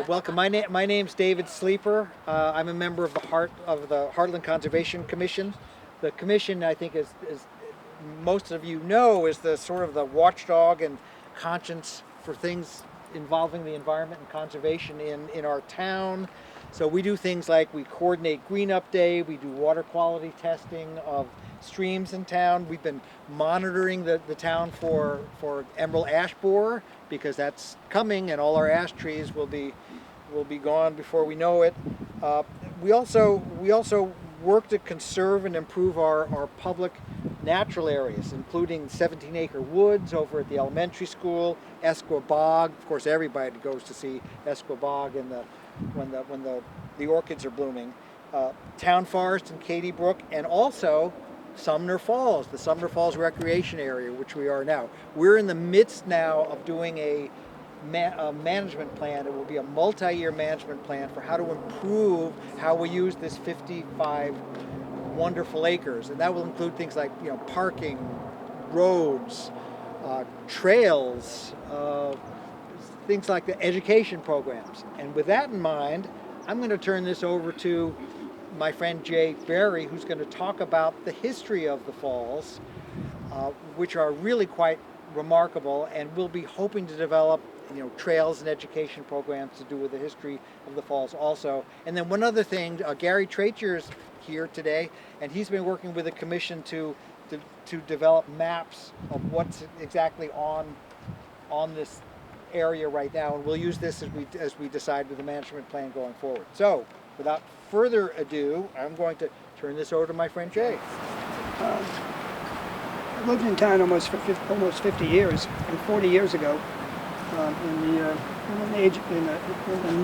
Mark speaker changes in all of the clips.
Speaker 1: Welcome. My name's David Sleeper. I'm a member of the Hartland Conservation Commission. The commission, I think, is most of you know, is the sort of the watchdog and conscience for things involving the environment and conservation in our town. So we do things like we coordinate Green Up Day, we do water quality testing of streams in town. We've been monitoring the town for emerald ash borer because that's coming, and all our ash trees will be gone before we know it. We also work to conserve and improve our public natural areas, including 17-acre woods over at the elementary school, Esqua Bog. Of course, everybody goes to see Esqua Bog when the orchids are blooming. Town Forest in Katy Brook, and also Sumner Falls, the Sumner Falls Recreation Area, which we are now. We're in the midst now of doing a management plan. It will be a multi-year management plan for how to improve how we use this 55 wonderful acres, and that will include things like parking, roads, trails, things like the education programs. And with that in mind, I'm going to turn this over to my friend Jay Boeri, who's going to talk about the history of the falls, which are really quite remarkable, and we'll be hoping to develop trails and education programs to do with the history of the falls also. And then one other thing, Gary Tracher's here today, and he's been working with the commission to develop maps of what's exactly on this area right now, and we'll use this as we decide with the management plan going forward. So without further ado, I'm going to turn this over to my friend Jay.
Speaker 2: I lived in town almost 50 years, and 40 years ago, in the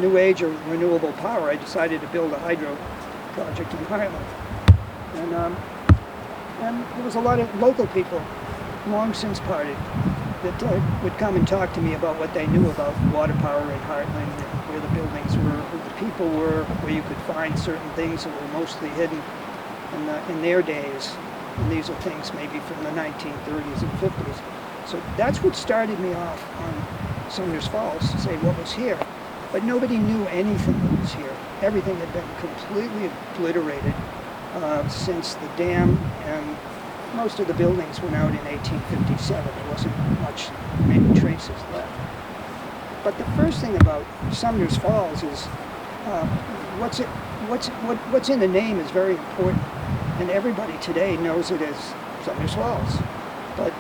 Speaker 2: new age of renewable power, I decided to build a hydro project in Hartland. And there was a lot of local people, long since parted, that would come and talk to me about what they knew about water power in Hartland, where the buildings were, who the people were, where you could find certain things that were mostly hidden in their days. And these are things maybe from the 1930s and 50s. So that's what started me off on Sumner Falls, to say what was here. But nobody knew anything that was here. Everything had been completely obliterated since the dam, and most of the buildings went out in 1857. There wasn't many traces left. But the first thing about Sumner Falls is what's in the name is very important, and everybody today knows it as Sumner Falls. But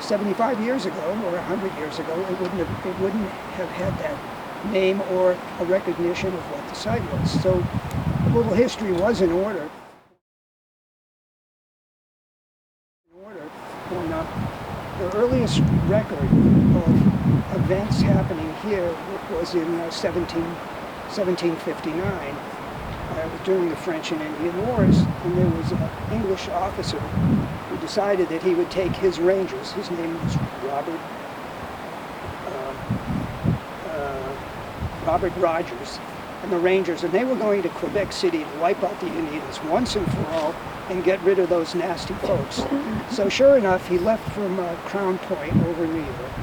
Speaker 2: 75 years ago or 100 years ago, it wouldn't have had that name or a recognition of what the site was. So a little history was in order. The earliest record of events happening here was in 1759. It was during the French and Indian Wars, and there was an English officer who decided that he would take his rangers. His name was Robert Rogers, and the Rangers, and they were going to Quebec City to wipe out the Indians once and for all and get rid of those nasty folks. So sure enough, he left from Crown Point over New York,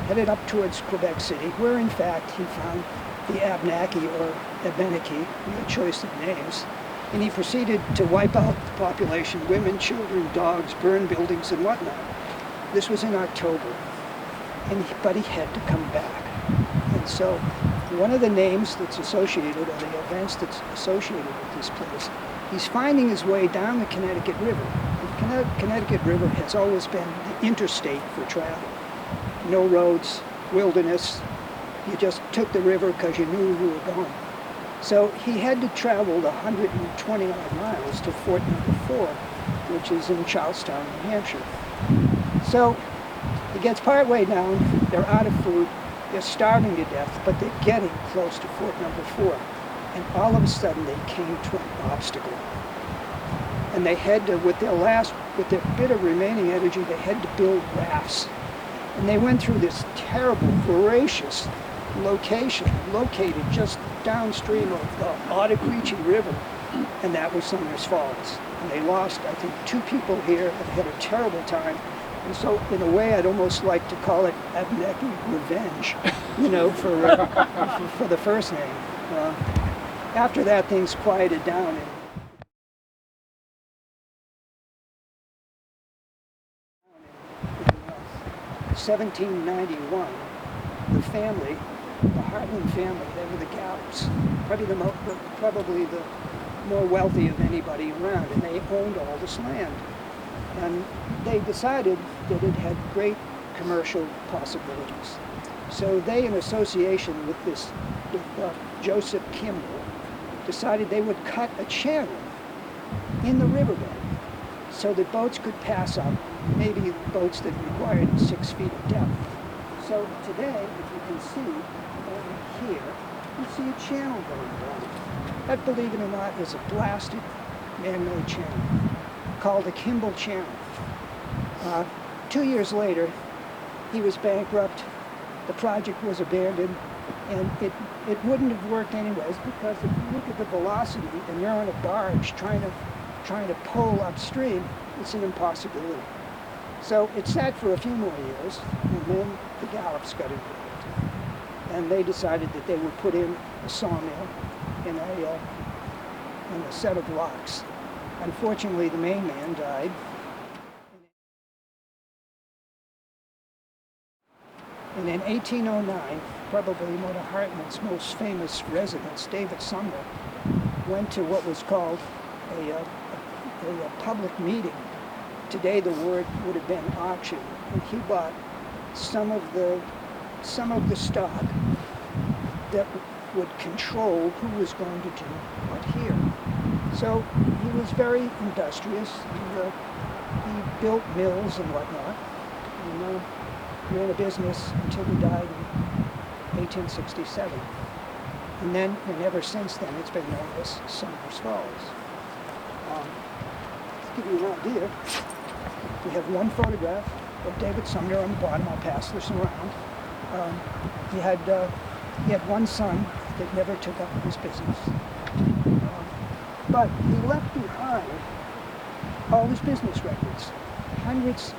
Speaker 2: headed up towards Quebec City, where in fact he found the Abenaki or Abenaki, your choice of names, and he proceeded to wipe out the population, women, children, dogs, burn buildings and whatnot. This was in October, but he had to come back. And so one of the names that's associated, or the events that's associated with this place, he's finding his way down the Connecticut River. The Connecticut River has always been the interstate for travel. No roads, wilderness. You just took the river because you knew you were going. So he had to travel the 120 odd miles to Fort Number 4, which is in Charlestown, New Hampshire. So he gets partway down, they're out of food, they're starving to death, but they're getting close to Fort Number 4. And all of a sudden they came to an obstacle. And they had to, with their bit of remaining energy, they had to build rafts. And they went through this terrible, voracious location, located just downstream of the Ottauquechee River, and that was Sumner Falls. And they lost, I think, 2 people here and had a terrible time. And so, in a way, I'd almost like to call it Abenaki revenge, for the first name. After that, things quieted down. In 1791, the family, the Hartland family, they were the Gallops, probably the more wealthy of anybody around, and they owned all this land. And they decided that it had great commercial possibilities. So they, in association with Joseph Kimball, decided they would cut a channel in the riverbed so that boats could pass up, maybe boats that required 6 feet of depth. So today, if you can see over here, you see a channel going down. That, believe it or not, is a blasted man-made channel called the Kimball Channel. 2 years later, he was bankrupt, the project was abandoned, and it wouldn't have worked anyways, because if you look at the velocity and you're on a barge trying to pull upstream, it's an impossibility. So it sat for a few more years, and then the Gallops got involved. And they decided that they would put in a sawmill and a set of locks. Unfortunately, the main man died. And in 1809, probably one of Hartland's most famous residents, David Sumner, went to what was called a public meeting. Today the word would have been auction, and he bought some of the stock that would control who was going to do what here. So he was very industrious. He built mills and whatnot, and ran a business until he died in 1867. And then, and ever since then, it's been known as Sumner Falls. To give you an idea, we have one photograph of David Sumner on the bottom. I'll pass this around. He had one son that never took up his business. But he left behind all his business records, hundreds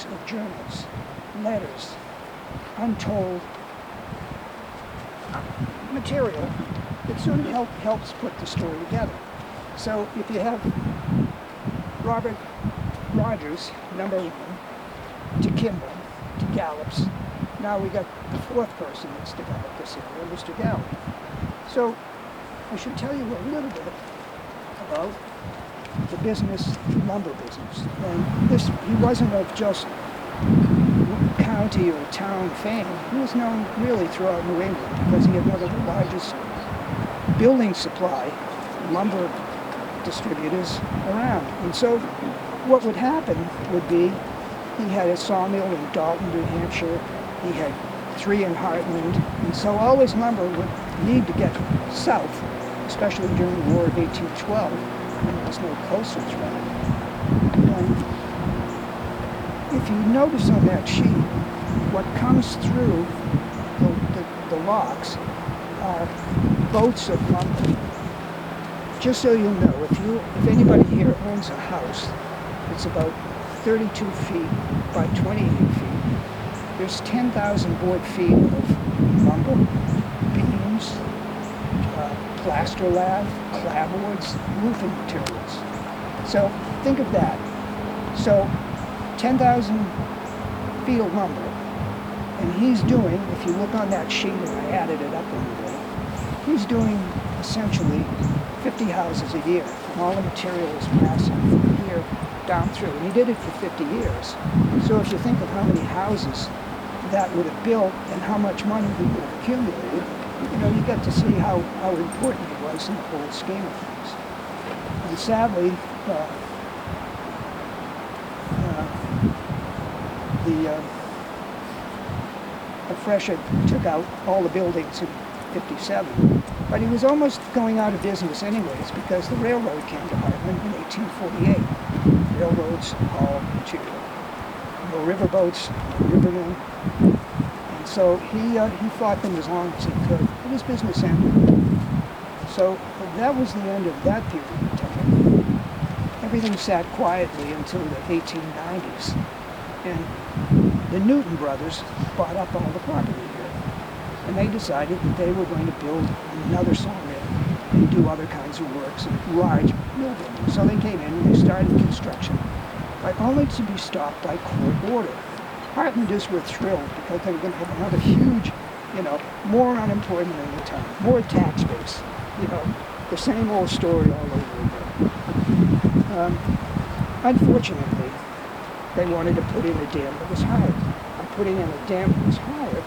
Speaker 2: of journals, letters, untold material that sort of helps put the story together. So if you have Robert Rogers, number one, to Kimball, to Gallops, now we got the fourth person that's developed this area, Mr. Gallup. So I should tell you a little bit about the lumber business. And he wasn't of just county or town fame. He was known really throughout New England because he had one of the largest building supply lumber distributors around. And so what would happen would be he had a sawmill in Dalton, New Hampshire. He had 3 in Hartland. And so all his lumber would need to get south, especially during the War of 1812, when there was no coastal threat. And if you notice on that sheet, what comes through the locks are boats of lumber. Just so you know, if anybody here owns a house that's about 32 feet by 28 feet, there's 10,000 board feet of lumber, beams, plaster lath, clapboards, roofing materials. So think of that. So 10,000 feet of lumber, and he's doing, if you look on that sheet, and I added it up a little bit, he's doing essentially 50 houses a year, and all the material is passing from here down through. And he did it for 50 years. So if you think of how many houses that would have built and how much money he would have accumulated, you get to see how important he was in the whole scheme of things. And sadly, the freshet took out all the buildings in 57. But he was almost going out of business anyways because the railroad came to Hartland in 1848. Railroads haul material. No riverboats, no rivermen. And so he fought them as long as he could. And his business ended. So that was the end of that period of time. Everything sat quietly until the 1890s. And the Newton brothers bought up all the property here. And they decided that they were going to build another sawmill and do other kinds of works and large mill buildings. So they came in and they started construction, but only to be stopped by court order. Hartlanders were thrilled because they were going to have another huge, more unemployment in the town, more tax base, the same old story all over again. Unfortunately, they wanted to put in a dam that was higher. By putting in a dam that was higher,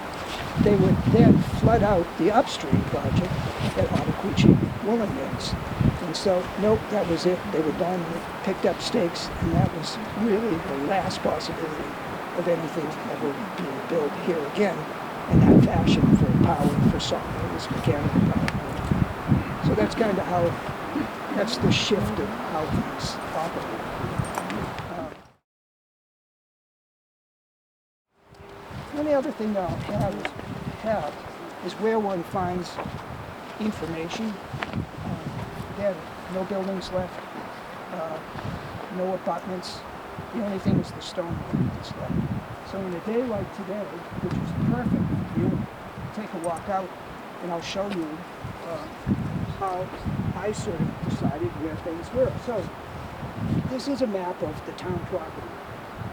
Speaker 2: they would then flood out the upstream project at Abenaki woolen mills. And so, nope, that was it. They were done. They picked up stakes, and that was really the last possibility of anything ever being built here again in that fashion for power, for sawmills, mechanical power. So that's kind of how, that's the shift of how things operate. The only other thing that I'll have is where one finds information. There are no buildings left, no abutments. The only thing is the stone wall that's left. So on a day like today, which is perfect for you, take a walk out and I'll show you how I sort of decided where things were. So this is a map of the town property.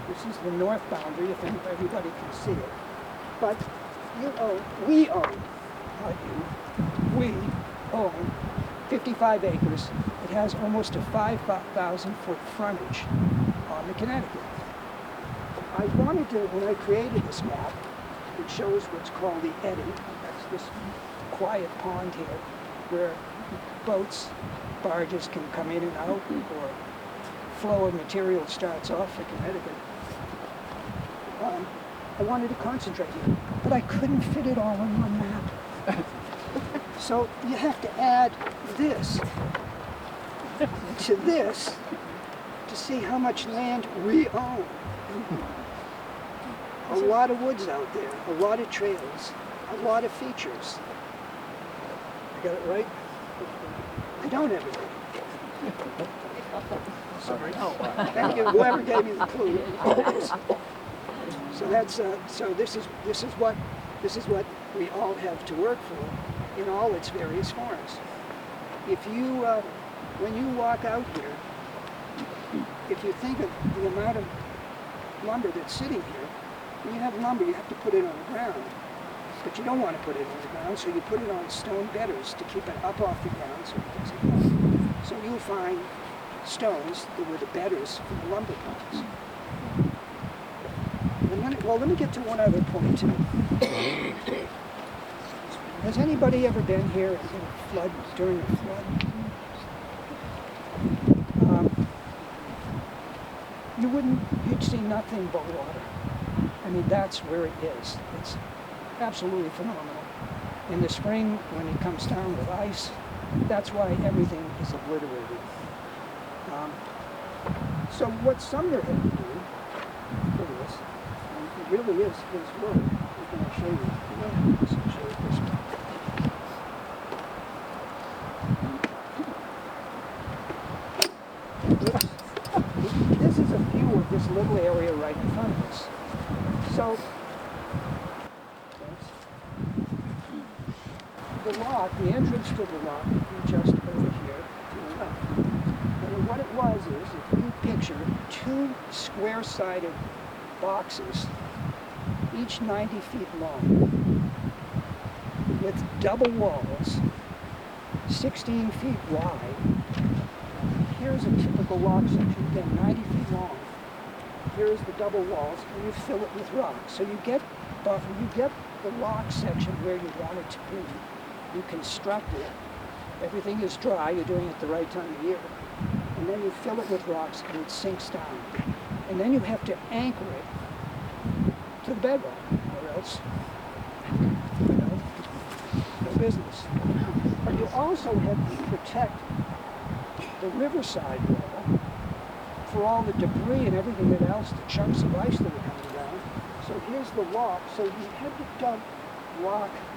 Speaker 2: This is the north boundary, if everybody can see it. But we own, not you, we own 55 acres. It has almost a 5,000-foot frontage on the Connecticut. I wanted to, when I created this map, it shows what's called the eddy. That's this quiet pond here where boats, barges can come in and out, or flow of material starts off the Connecticut. I wanted to concentrate here, but I couldn't fit it all on one map. So you have to add this to this to see how much land we own. A lot of woods out there, a lot of trails, a lot of features. I got it right? I don't have it right. Sorry. Oh, thank you. Whoever gave me the clue. So that's so this is what we all have to work for in all its various forms. If you when you walk out here, if you think of the amount of lumber that's sitting here, when you have lumber, you have to put it on the ground. But you don't want to put it on the ground, so you put it on stone bedders to keep it up off the ground so it doesn't fall. So you'll find stones that were the bedders for the lumber piles. Let me get to one other point too. Has anybody ever been here in a flood, during a flood? You'd see nothing but water. I mean, that's where it is. It's absolutely phenomenal. In the spring, when it comes down with ice, that's why everything is obliterated. So what Sumner had to do for this, and it really is his work, I'm going to show you. I'll show you this one. This is a view of this little area right in front of us. So, the lock, the entrance to the lock would be just over here to the left. And what it was is, if you picture two square-sided boxes, each 90 feet long, with double walls, 16 feet wide. Here's a typical lock section, again, 90 feet long. Here's the double walls, and you fill it with rock. So you get the lock section where you want it to be. You construct it. Everything is dry. You're doing it the right time of year. And then you fill it with rocks, and it sinks down. And then you have to anchor it to the bedrock, or else, no business. But you also have to protect the riverside wall for all the debris and everything else, the chunks of ice that are coming down. So here's the lock. So you had to dump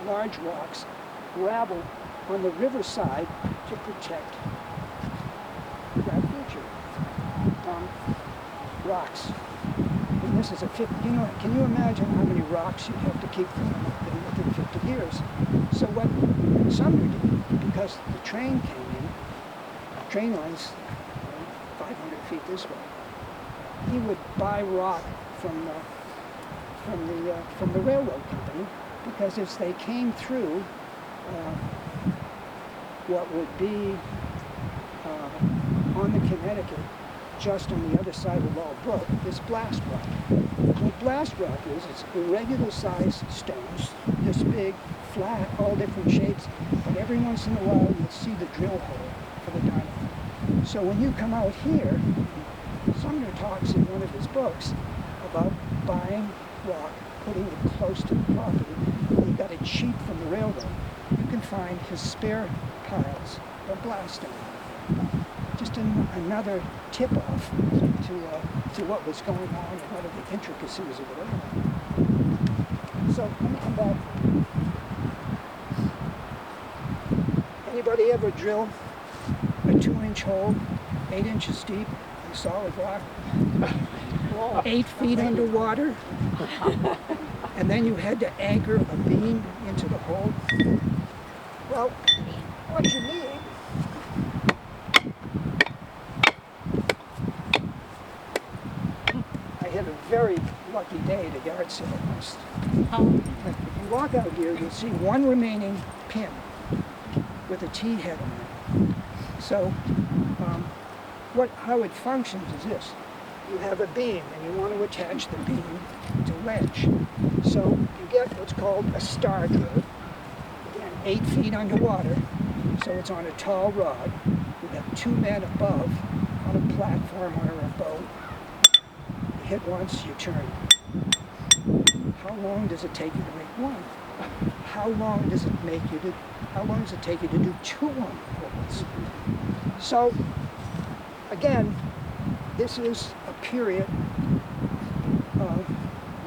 Speaker 2: large rocks, gravel on the riverside to protect that feature. Rocks. And this is a 50, can you imagine how many rocks you'd have to keep throwing up there within 50 years? So what Sumner did, because the train came in, train lines 500 feet this way, he would buy rock from the railroad company, because as they came through what would be on the Connecticut, just on the other side of Wall Brook, is blast rock. What blast rock is, it's irregular sized stones, this big, flat, all different shapes, but every once in a while you'll see the drill hole for the dynamite. So when you come out here, Sumner talks in one of his books about buying rock, putting it close to the property. When you got it cheap from the railroad, you can find his spare piles of blast stone. Just another tip-off to what was going on and what are the intricacies of it all. So let me come back. Anybody ever drill a 2-inch hole, 8 inches deep, in solid rock, 8 feet underwater, and then you had to anchor a beam into the hole? Well, what you need a very lucky day to yard sale list. If you walk out here, you'll see one remaining pin with a T-head on it. So how it functions is this. You have a beam and you want to attach the beam to ledge. So you get what's called a star drill. Again, 8 feet underwater, so it's on a tall rod. You have 2 men above on a platform or a boat. Hit once, you turn. How long does it take you to make one? How long does it take you to do 2 on holes? So, again, this is a period of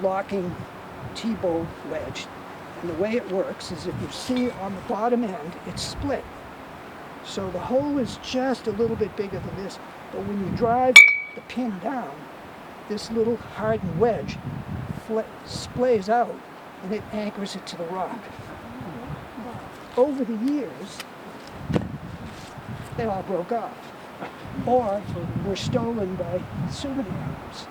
Speaker 2: locking T-bowl wedge. And the way it works is, if you see on the bottom end, it's split. So the hole is just a little bit bigger than this, but when you drive the pin down, this little hardened wedge splays out and it anchors it to the rock. Over the years, they all broke off or were stolen by souvenir homes.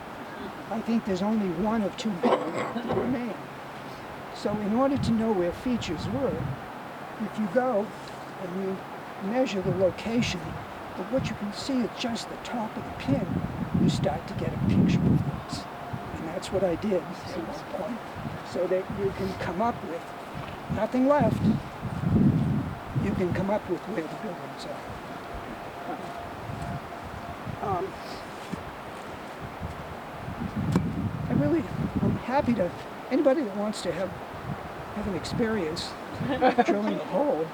Speaker 2: I think there's only 1 of 2 that remain. So in order to know where features were, if you go and you measure the location of what you can see is just the top of the pin, you start to get a picture of things. And that's what I did at one point, so that you can come up with nothing left. You can come up with where the buildings are. I'm happy to, anybody that wants to have an experience drilling a hole,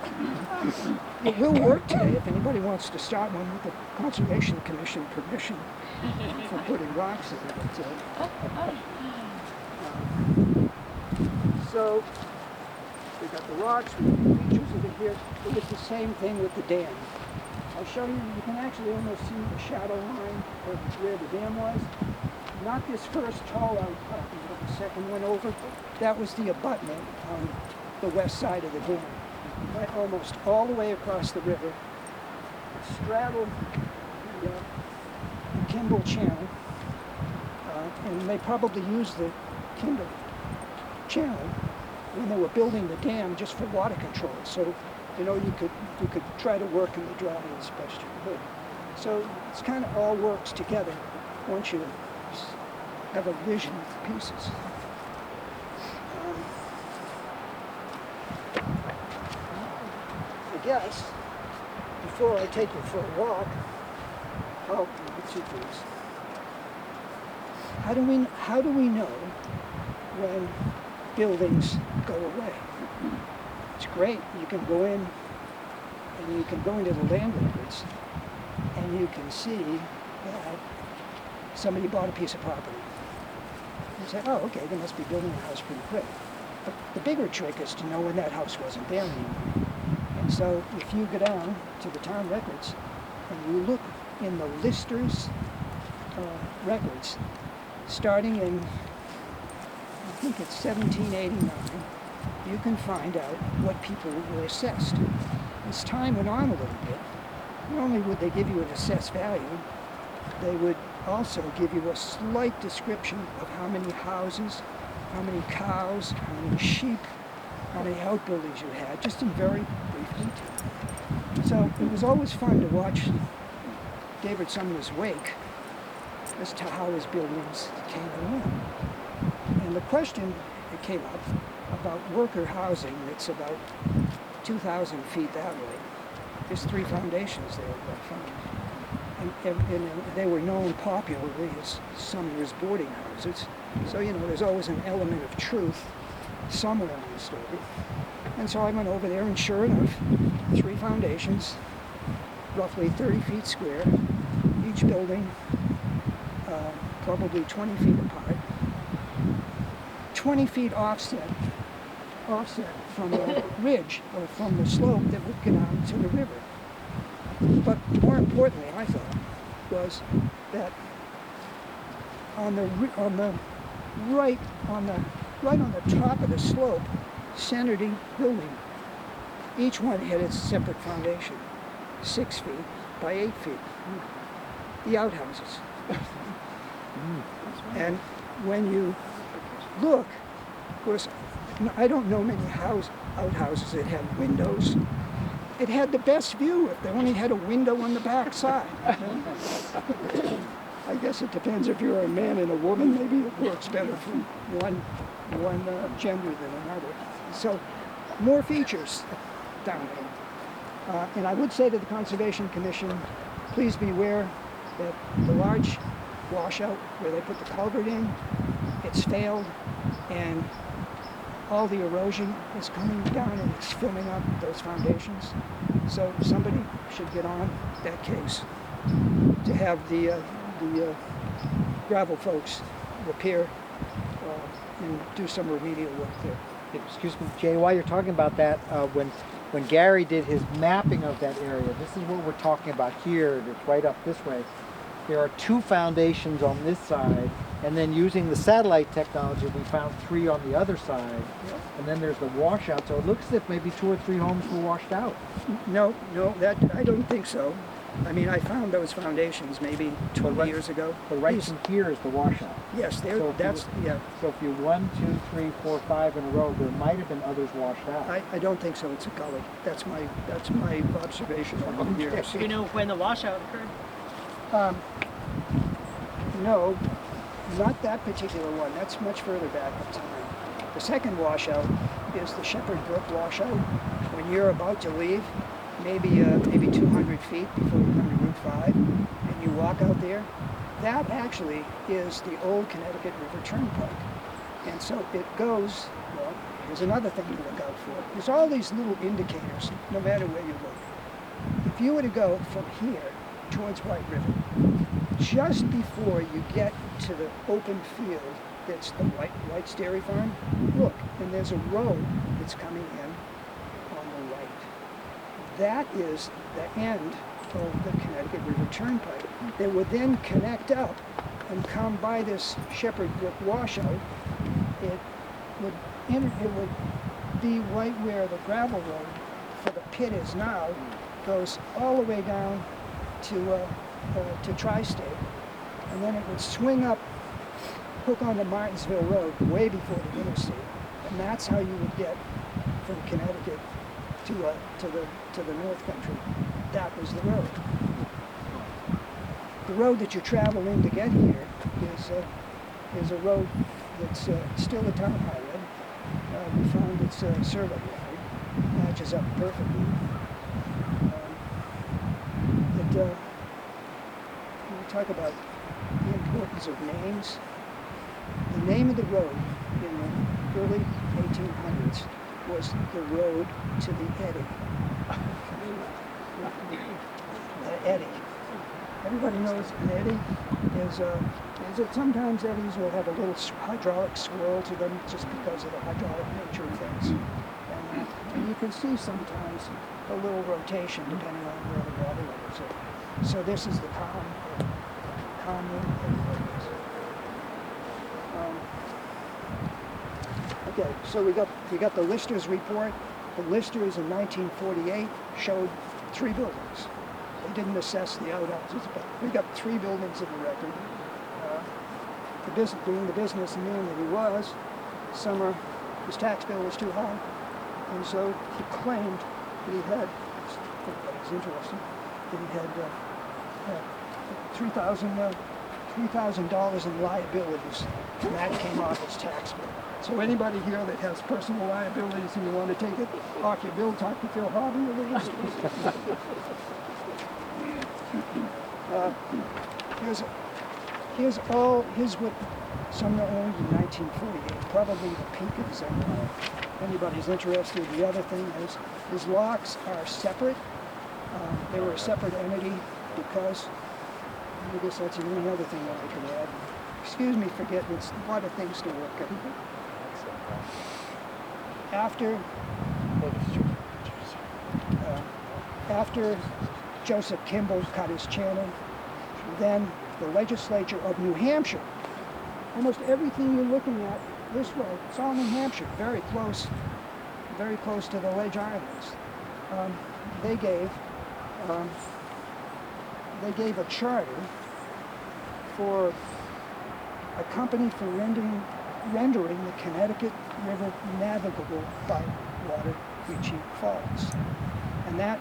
Speaker 2: it will work today if anybody wants to start one with the Conservation Commission permission for putting rocks in it. So we got the rocks, we got the features of it here. We did the same thing with the dam. I'll show you, you can actually almost see the shadow line of where the dam was. Not this first tall outcropping, but the second one over. That was the abutment on the west side of the dam. Went almost all the way across the river. It straddled the Kimball Channel, and they probably used the Kimball Channel when they were building the dam just for water control. So, you could try to work in the dry as best you could. So it's kind of all works together once you have a vision of the pieces. I guess before I take you for a walk, two things. How do we know when buildings go away? It's great. You can go in and you can go into the land records and you can see that somebody bought a piece of property. You say, oh, okay, they must be building a house pretty quick. But the bigger trick is to know when that house wasn't there anymore. And so if you go down to the town records and you look in the listers records, starting in, I think it's 1789, you can find out what people were assessed. As time went on a little bit, not only would they give you an assessed value, they would also give you a slight description of how many houses, how many cows, how many sheep, how many outbuildings you had, just in very brief detail. So it was always fun to watch David Sumner's wake as to how his buildings came along. And the question that came up about worker housing that's about 2,000 feet that way, there's 3 foundations there that I found. And they were known popularly as Sumner's boarding houses. So, you know, there's always an element of truth somewhere in the story. And so I went over there, and sure enough, 3 foundations, roughly 30 feet square, each building probably 20 feet apart, 20 feet offset from a ridge or from the slope that would get out to the river. But more importantly, I thought, was that right on the top of the slope, centered each building, each one had its separate foundation, 6 feet by 8 feet. The outhouses. And when you look, of course, I don't know many outhouses that had windows. It had the best view if they only had a window on the back side. I guess it depends if you're a man and a woman. Maybe it works better for one gender than another. So more features down there. And I would say to the Conservation Commission, please beware that the large washout where they put the culvert in, it's failed, and all the erosion is coming down and it's filling up those foundations. So somebody should get on that case to have the gravel folks repair and do some remedial work there.
Speaker 1: Excuse me, Jay, while you're talking about that, when Gary did his mapping of that area, this is what we're talking about here. It's right up this way. There are 2 foundations on this side, and then using the satellite technology, we found 3 on the other side.
Speaker 2: Yep.
Speaker 1: And then there's the washout, so it looks as if maybe 2 or 3 homes were washed out.
Speaker 2: No, that I don't think so. I mean, I found those foundations maybe 20 years ago.
Speaker 1: But right from here is the washout.
Speaker 2: Yes,
Speaker 1: So if you 1, 2, 3, 4, 5 in a row, there might have been others washed out.
Speaker 2: I don't think so. It's a gully. That's my observation over the years.
Speaker 3: Do you know when the washout occurred?
Speaker 2: No, not that particular one. That's much further back in time. The second washout is the Shepherd Brook washout. When you're about to leave, maybe 200 feet before you come to Route 5, and you walk out there, that actually is the old Connecticut River Turnpike. And so it goes, well, here's another thing to look out for. There's all these little indicators, no matter where you look. If you were to go from here towards White River, just before you get to the open field that's the White's Dairy Farm, look, and there's a road that's coming in on the right. That is the end of the Connecticut River Turnpike. They would then connect up and come by this Shepherd Brook washout. It would be right where the gravel road for the pit is now, goes all the way down to Tri-State, and then it would swing up, hook onto Martinsville Road way before the interstate, and that's how you would get from Connecticut to the North Country. That was the road. The road that you travel in to get here is a road that's still a town highway. We found its survey record matches up perfectly. We talk about the importance of names. The name of the road in the early 1800s was the road to the eddy. The eddy. Everybody knows an eddy is that sometimes eddies will have a little hydraulic swirl to them just because of the hydraulic nature of things. And you can see sometimes a little rotation depending on where the water levels are. So this is the calm room. Okay, so we got the Listers report. The Listers in 1948 showed 3 buildings. They didn't assess the outhouses, but we got 3 buildings in the record. Being the businessman that he was, Sumner, his tax bill was too high, and so he claimed that he had, if anybody's interested, that he had $3,000 in liabilities, and that came off his tax bill. So anybody here that has personal liabilities and you want to take it off your bill, talk to Phil Harvey or the rest of us. Here's what Sumner owned in 1948, probably the peak of his empire. If anybody's interested, the other thing is his locks are separate. They were a separate entity because, I guess that's the only other thing that I could add. Excuse me for getting a lot of things to work out. After Joseph Kimball cut his channel, then the legislature of New Hampshire, almost everything you're looking at this way, it's all New Hampshire, very close to the Ledge Islands. They gave a charter for a company for rendering the Connecticut River navigable by water reaching falls. And that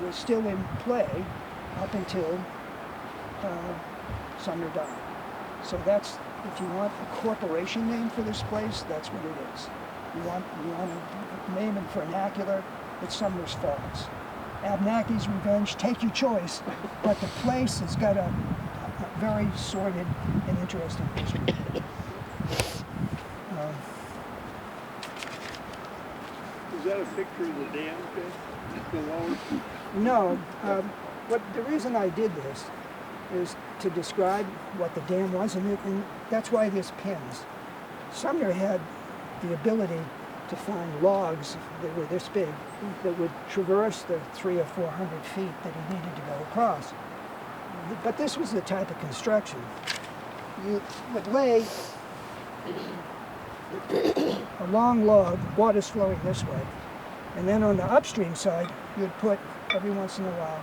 Speaker 2: was still in play up until Sumner died. So that's, if you want a corporation name for this place, that's what it is. You want a name in vernacular, it's Sumner's Falls. Abenaki's Revenge, take your choice, but the place has got a very sordid and interesting history.
Speaker 4: Is that a picture of the dam, below?
Speaker 2: No, the reason I did this is to describe what the dam was, and that's why there's pins. Sumner had the ability to find logs that were this big that would traverse the 300 or 400 feet that he needed to go across. But this was the type of construction. You would lay a long log, water's flowing this way, and then on the upstream side, you'd put, every once in a while,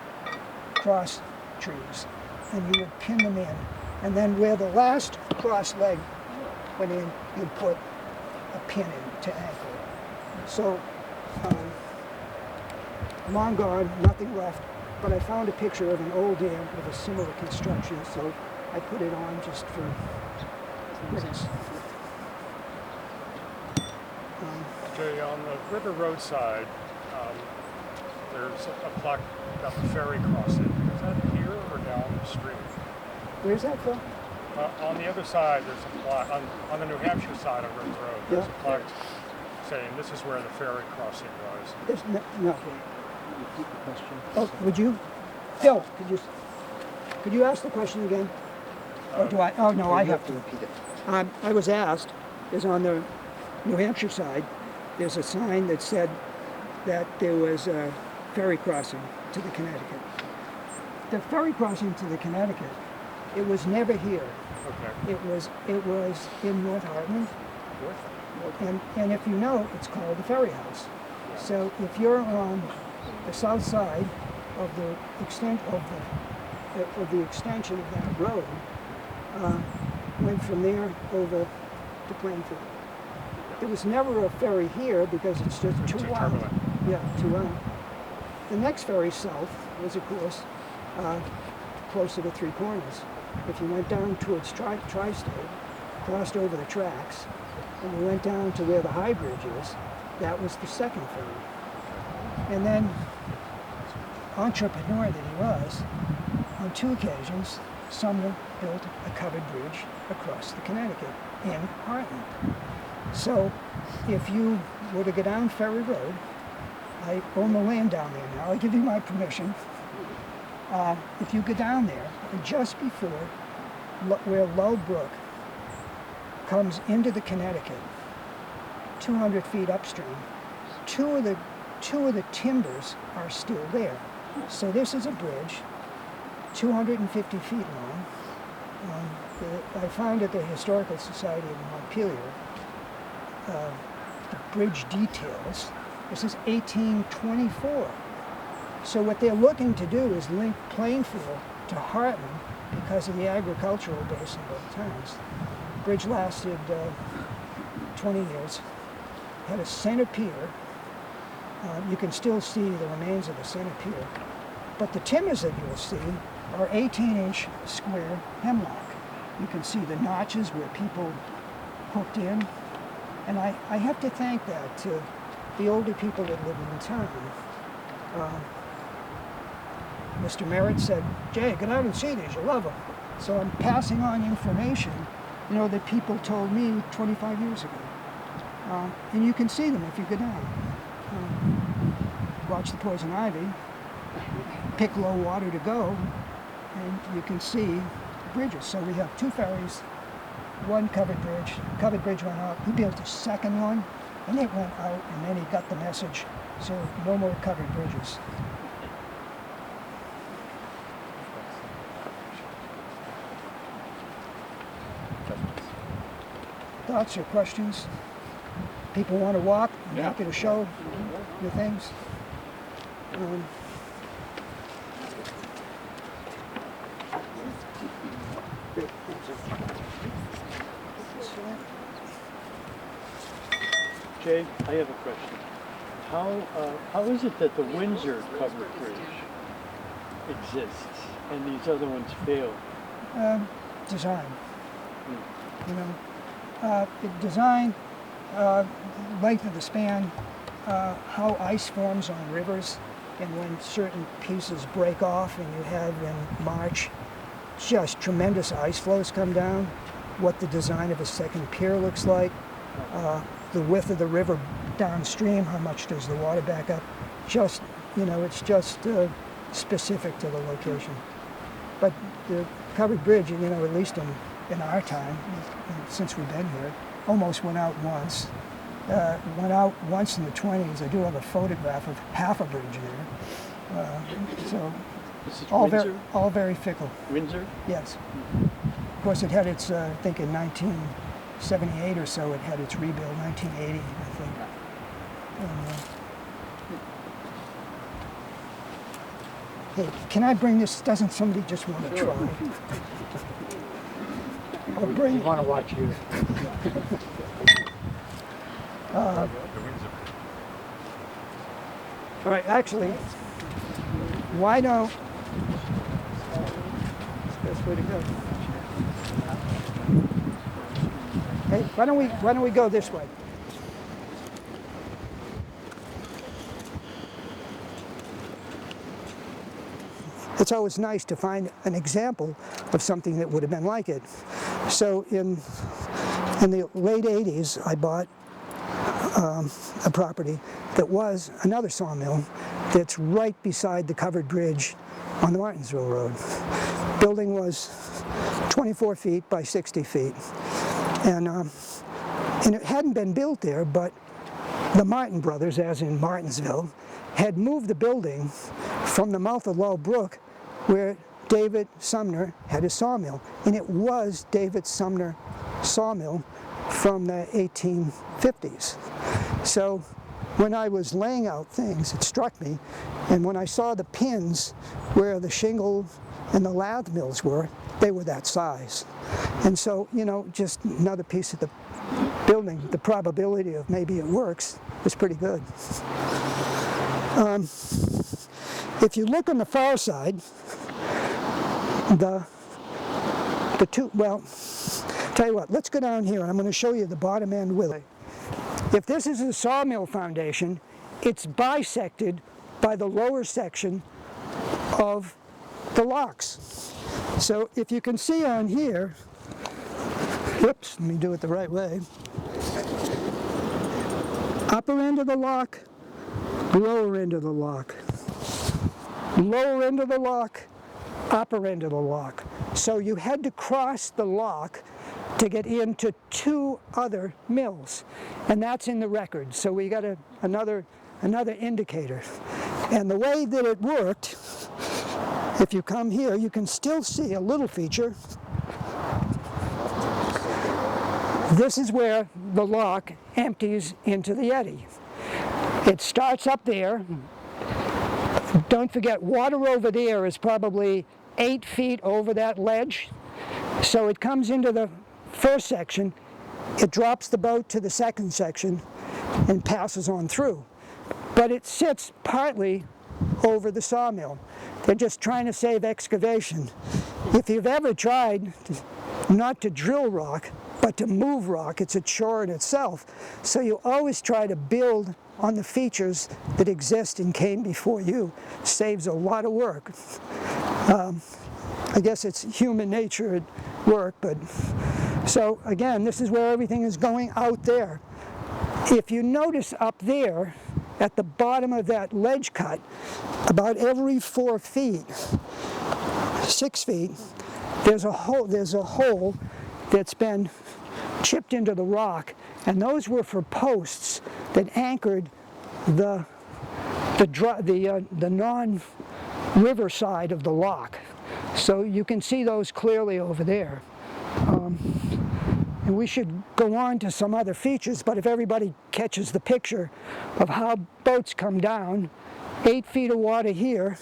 Speaker 2: cross trees, and you would pin them in. And then where the last cross leg went in, you'd put a pin in to anchor it. So, long gone, nothing left, but I found a picture of an old dam of a similar construction, so I put it on just for this.
Speaker 5: Okay, on the river roadside, there's a plaque about the ferry crossing. Is that here or downstream?
Speaker 2: Where's that from?
Speaker 5: On the other side, there's a plaque, on the New Hampshire side of River Road, there's a plaque saying this is where the ferry crossing was.
Speaker 2: There's no.
Speaker 1: Repeat the question.
Speaker 2: Oh, would you? Phil, could you ask the question again? Or do I? Oh, no, I have to.
Speaker 1: repeat it.
Speaker 2: I was asked, is on the New Hampshire side, there's a sign that said that there was a ferry crossing to the Connecticut. The ferry crossing to the Connecticut, it was never here.
Speaker 5: Okay.
Speaker 2: It was in North Hartland. And if you know, it's called the Ferry House. So if you're on the south side of the extent of the extension of that road, went from there over to Plainfield. There was never a ferry here because it's just too wild.
Speaker 5: turbulent.
Speaker 2: Yeah, too wild. The next ferry south was, of course, closer to Three Corners. If you went down towards Tri-State, crossed over the tracks, and you went down to where the High Bridge is, that was the second ferry. And then, entrepreneur that he was, on 2 occasions, Sumner built a covered bridge across the Connecticut in Hartland. So, if you were to go down Ferry Road, I own the land down there now, I'll give you my permission. If you go down there, and just before where Low Brook comes into the Connecticut, 200 feet upstream, two of the timbers are still there. So this is a bridge, 250 feet long. I found at the Historical Society of Montpelier bridge details. This is 1824. So what they're looking to do is link Plainfield to Hartland because of the agricultural base in both towns. The bridge lasted 20 years, had a center pier. You can still see the remains of the center pier. But the timbers that you'll see are 18-inch square hemlock. You can see the notches where people hooked in. And I have to thank that to the older people that live in town. Mr. Merritt said, Jay, get out and see these, you'll love them. So I'm passing on information, that people told me 25 years ago. And you can see them if you go down. Watch the poison ivy, pick low water to go, and you can see bridges. So we have two ferries, one covered bridge. Covered bridge went out. He built a second one, and it went out, and then he got the message. So no more covered bridges. Thoughts or questions? People want to walk? I'm happy to show you things.
Speaker 4: Jay, I have a question. How is it that the Windsor covered bridge exists and these other ones fail?
Speaker 2: Design. Design, length of the span, how ice forms on rivers, and when certain pieces break off, and you have in March just tremendous ice flows come down, what the design of a second pier looks like, the width of the river downstream, how much does the water back up, just, it's just specific to the location. But the covered bridge, at least in our time, since we've been here, almost went out once. Went out once in the 20s. I do have a photograph of half a bridge there. So
Speaker 4: This is
Speaker 2: all
Speaker 4: Windsor?
Speaker 2: all very fickle.
Speaker 4: Windsor?
Speaker 2: Yes. Of course, it had its, I think in 1978 or so, it had its rebuild, 1980, I think. Hey, can I bring this? Doesn't somebody just want to try? I'll bring.
Speaker 1: You want to watch you.
Speaker 2: All right, actually, why don't, that's the best way to go. Hey, why don't we go this way? It's always nice to find an example of something that would have been like it. So in the late 80s, I bought a property that was another sawmill that's right beside the covered bridge on the Martinsville Road. Building was 24 feet by 60 feet. And it hadn't been built there, but the Martin brothers, as in Martinsville, had moved the building from the mouth of Low Brook where David Sumner had his sawmill. And it was David Sumner sawmill from the 1850s. So when I was laying out things, it struck me, and when I saw the pins where the shingle and the lathe mills were, they were that size. And so, just another piece of the building, the probability of maybe it works is pretty good. If you look on the far side, the two, well, tell you what, let's go down here and I'm going to show you the bottom end with it. If this is a sawmill foundation, it's bisected by the lower section of the locks. So if you can see on here, whoops, let me do it the right way. Upper end of the lock, lower end of the lock. Lower end of the lock, upper end of the lock. So you had to cross the lock to get into two other mills, and that's in the record. So we got another indicator. And the way that it worked, if you come here, you can still see a little feature. This is where the lock empties into the eddy. It starts up there. Don't forget, water over there is probably 8 feet over that ledge. So it comes into the first section, it drops the boat to the second section and passes on through. But it sits partly over the sawmill. They're just trying to save excavation. If you've ever tried not to drill rock, but to move rock, it's a chore in itself. So you always try to build on the features that exist and came before you. Saves a lot of work. I guess it's human nature at work, but so again, this is where everything is going out there. If you notice up there, at the bottom of that ledge cut, about every 4 feet, 6 feet, there's a hole that's been chipped into the rock, and those were for posts that anchored the non-river side of the lock. So you can see those clearly over there. And we should go on to some other features, but if everybody catches the picture of how boats come down, 8 feet of water here,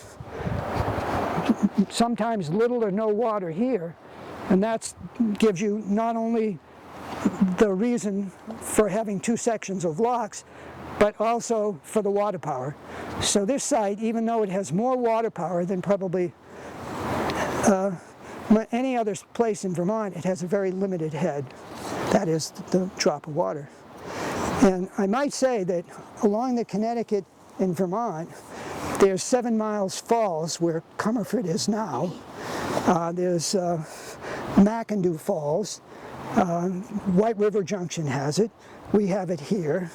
Speaker 2: sometimes little or no water here, and that gives you not only the reason for having 2 sections of locks, but also for the water power. So this site, even though it has more water power than probably any other place in Vermont, it has a very limited head. That is the drop of water. And I might say that along the Connecticut in Vermont, there's 7 Miles Falls, where Comerford is now. There's McIndoe Falls. White River Junction has it. We have it here.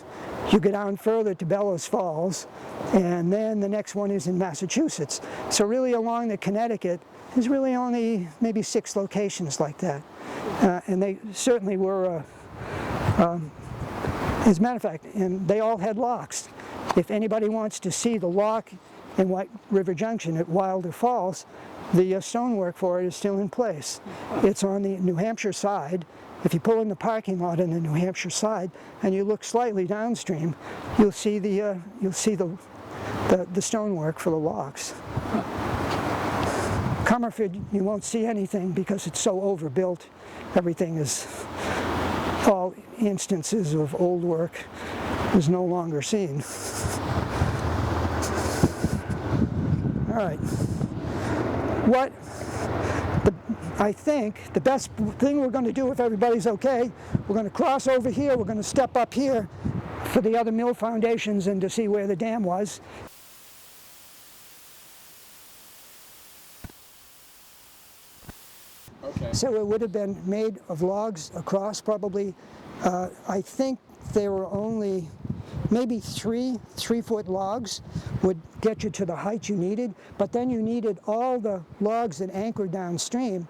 Speaker 2: You go down further to Bellows Falls, and then the next one is in Massachusetts. So really along the Connecticut, there's really only maybe 6 locations like that. And they certainly were, as a matter of fact, and they all had locks. If anybody wants to see the lock in White River Junction at Wilder Falls, the stonework for it is still in place. It's on the New Hampshire side. If you pull in the parking lot on the New Hampshire side and you look slightly downstream, you'll see the stonework for the locks. Comerford, you won't see anything because it's so overbuilt. Everything is, all instances of old work is no longer seen. All right. I think the best thing we're going to do, if everybody's okay, we're going to cross over here, we're going to step up here for the other mill foundations and to see where the dam was.
Speaker 5: Okay.
Speaker 2: So it would have been made of logs across probably, I think there were only maybe 3-foot logs would get you to the height you needed, but then you needed all the logs that anchored downstream,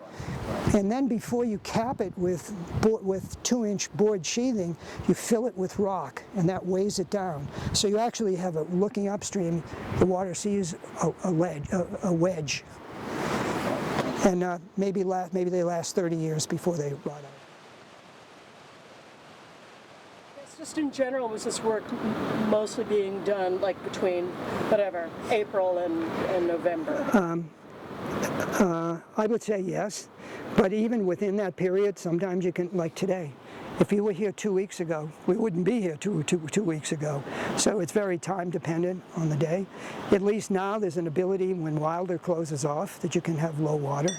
Speaker 2: and then before you cap it with 2-inch board sheathing, you fill it with rock, and that weighs it down. So you actually have looking upstream, the water sees a wedge. And maybe they last 30 years before they rot out.
Speaker 3: Just in general, was this work mostly being done like between whatever, April and November?
Speaker 2: I would say yes, but even within that period, sometimes you can, like today, if you were here 2 weeks ago, we wouldn't be here two weeks ago. So it's very time dependent on the day. At least now there's an ability when Wilder closes off that you can have low water.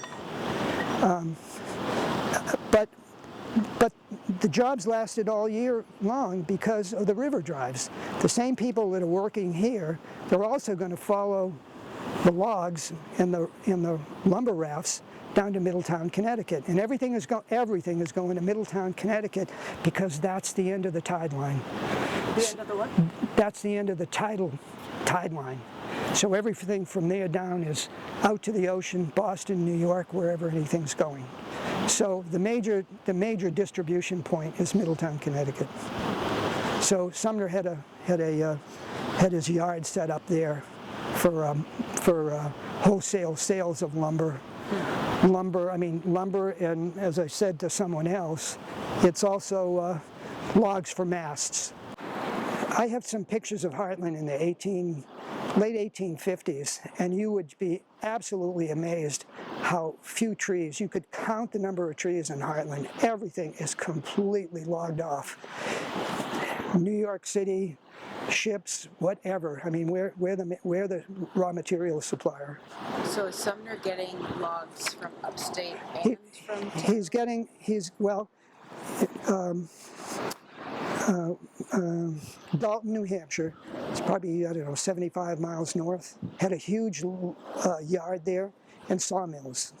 Speaker 2: But the jobs lasted all year long because of the river drives. The same people that are working here, they're also going to follow the logs and the lumber rafts down to Middletown, Connecticut. And everything is going to Middletown, Connecticut because that's the end of the tide line.
Speaker 3: The end of the what?
Speaker 2: That's the end of the tide line. So everything from there down is out to the ocean, Boston, New York, wherever anything's going. So the major distribution point is Middletown, Connecticut. So Sumner had his yard set up there for wholesale sales of lumber lumber, and as I said to someone else, it's also logs for masts. I have some pictures of Hartland in the late 1850s, and you would be absolutely amazed how few trees. You could count the number of trees in Hartland. Everything is completely logged off. New York City, ships, whatever. I mean, we're the raw material supplier.
Speaker 6: So is Sumner getting logs from upstate and from town?
Speaker 2: Dalton, New Hampshire. It's probably, 75 miles north. Had a huge yard there and sawmills.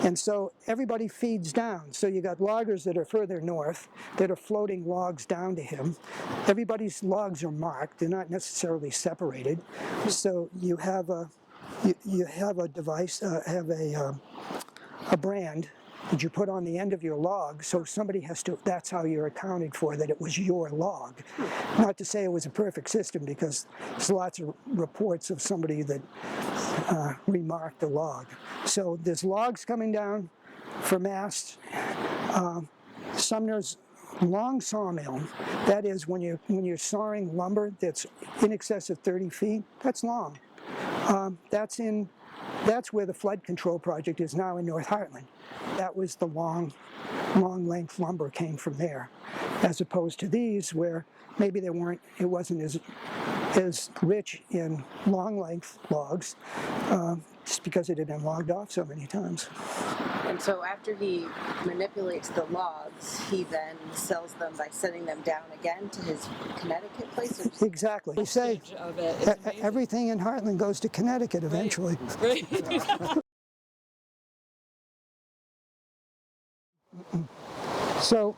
Speaker 2: And so everybody feeds down. So you got loggers that are further north that are floating logs down to him. Everybody's logs are marked. They're not necessarily separated. So you have a device, a brand that you put on the end of your log, so somebody has to, that's how you're accounted for that it was your log. Not to say it was a perfect system, because there's lots of reports of somebody that remarked the log. So there's logs coming down for masts. Sumner's long sawmill, that is when you're sawing lumber that's in excess of 30 feet, that's long. That's where the flood control project is now in North Hartland. That was the long length lumber came from there, as opposed to these where maybe it wasn't as rich in long length logs, just because it had been logged off so many times.
Speaker 6: And so after he manipulates the logs, he then sells them by sending them down again to his Connecticut place?
Speaker 2: Exactly. We say everything in Hartland goes to Connecticut eventually.
Speaker 6: Right.
Speaker 2: So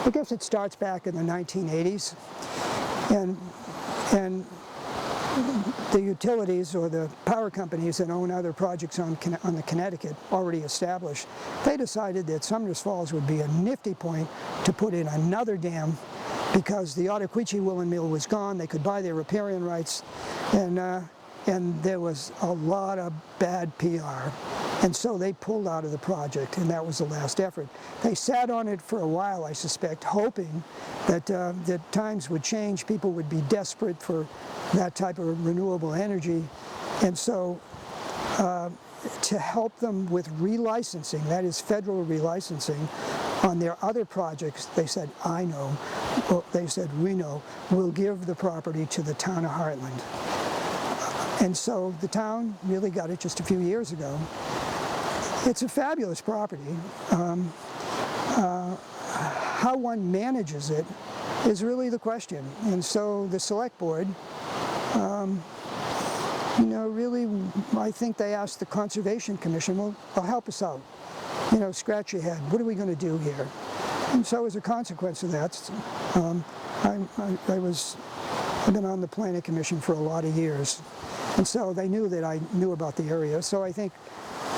Speaker 2: I guess it starts back in the 1980s, and the utilities or the power companies that own other projects on the Connecticut already established, they decided that Sumner Falls would be a nifty point to put in another dam, because the Ottaquechee Woolen Mill was gone. They could buy their riparian rights, and there was a lot of bad PR. And so they pulled out of the project, and that was the last effort. They sat on it for a while, I suspect, hoping that times would change, people would be desperate for that type of renewable energy. And so to help them with relicensing, that is federal relicensing, on their other projects, they said, I know, well, they said, we know, we'll give the property to the town of Hartland. And so the town really got it just a few years ago. It's a fabulous property. How one manages it is really the question. And so the select board, really, I think they asked the Conservation Commission, well, help us out. Scratch your head. What are we going to do here? And so as a consequence of that, I've been on the Planning Commission for a lot of years. And so they knew that I knew about the area. So I think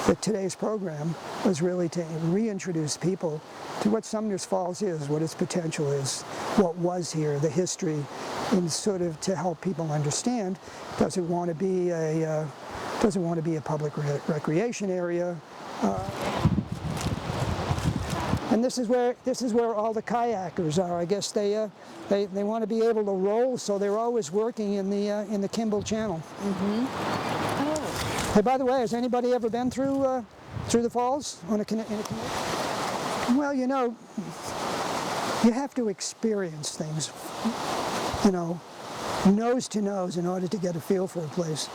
Speaker 2: that today's program was really to reintroduce people to what Sumner Falls is, what its potential is, what was here, the history, and sort of to help people understand. Does it want to be a public recreation area? And this is where all the kayakers are. I guess they want to be able to roll, so they're always working in the Kimball Channel.
Speaker 6: Mm-hmm. Oh.
Speaker 2: Hey, by the way, has anybody ever been through the falls in a canoe? Well, you have to experience things, nose to nose in order to get a feel for a place.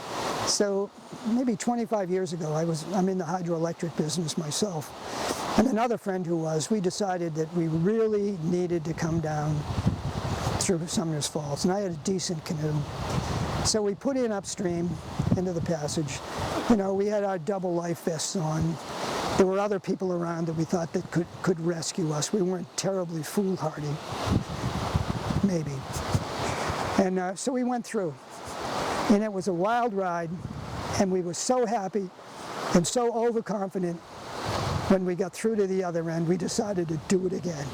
Speaker 2: So maybe 25 years ago, I'm in the hydroelectric business myself. And another friend who was, we decided that we really needed to come down through Sumner Falls. And I had a decent canoe. So we put in upstream into the passage. We had our double life vests on. There were other people around that we thought that could rescue us. We weren't terribly foolhardy, maybe. And so we went through. And it was a wild ride. And we were so happy and so overconfident. When we got through to the other end, we decided to do it again.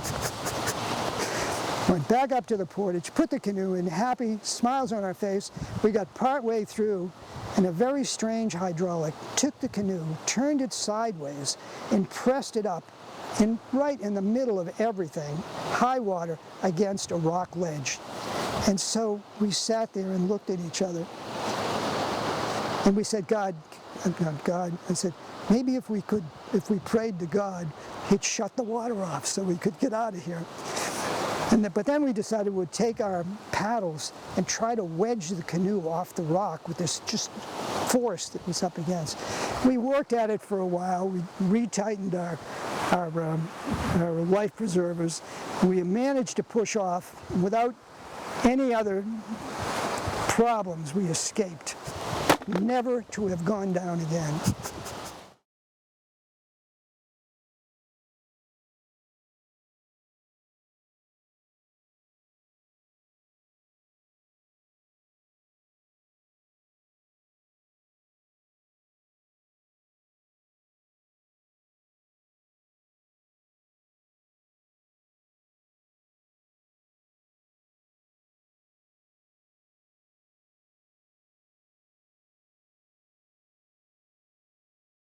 Speaker 2: Went back up to the portage, put the canoe in, happy, smiles on our face. We got partway through, and a very strange hydraulic took the canoe, turned it sideways, and pressed it up right in the middle of everything, high water, against a rock ledge. And so we sat there and looked at each other. And we said, God, I said, maybe if we prayed to God, he'd shut the water off so we could get out of here. But then we decided we'd take our paddles and try to wedge the canoe off the rock with this just force that was up against. We worked at it for a while. We retightened our life preservers. We managed to push off without any other problems. We escaped, never to have gone down again.